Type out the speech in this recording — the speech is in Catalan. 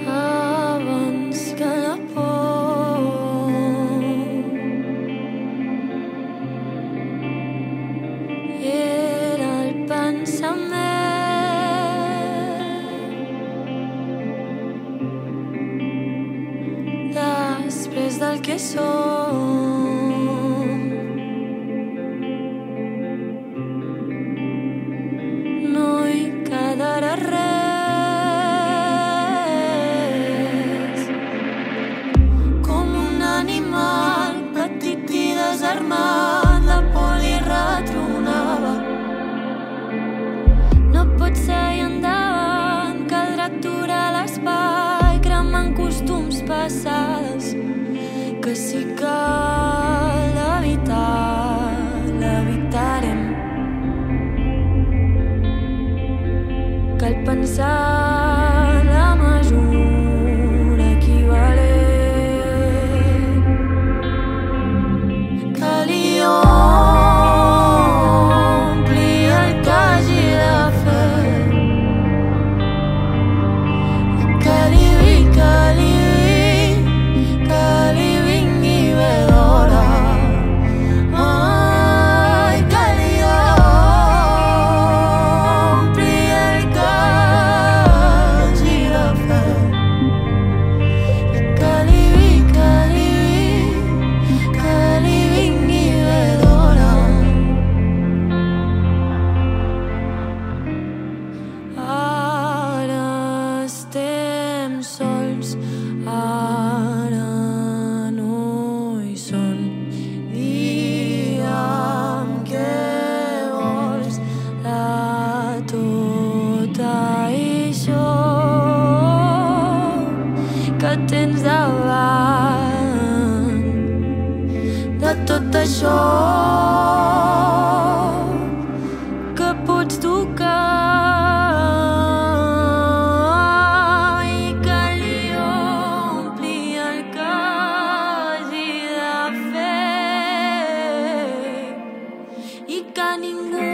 abans que la por era el pensament després del que som. No hi quedarà res, com un animal petit i desarmat, la por li retronava. No pot seguir endavant, caldrà aturar l'espai, cremant costums passades que si cal evitar, l'evitarem. Cal pensar la mesura equivalent. Que li ompli el que hagi de fer, que li vingui bé d'hora. Ai, que li ompli el que hagi de fer, que li vingui bé d'hora. Ara estem sols, ara no hi són. Digue'm què vols de tot això que tens davant, de tot això que pots tocar i que li ompli el que hagi de fer i que ningú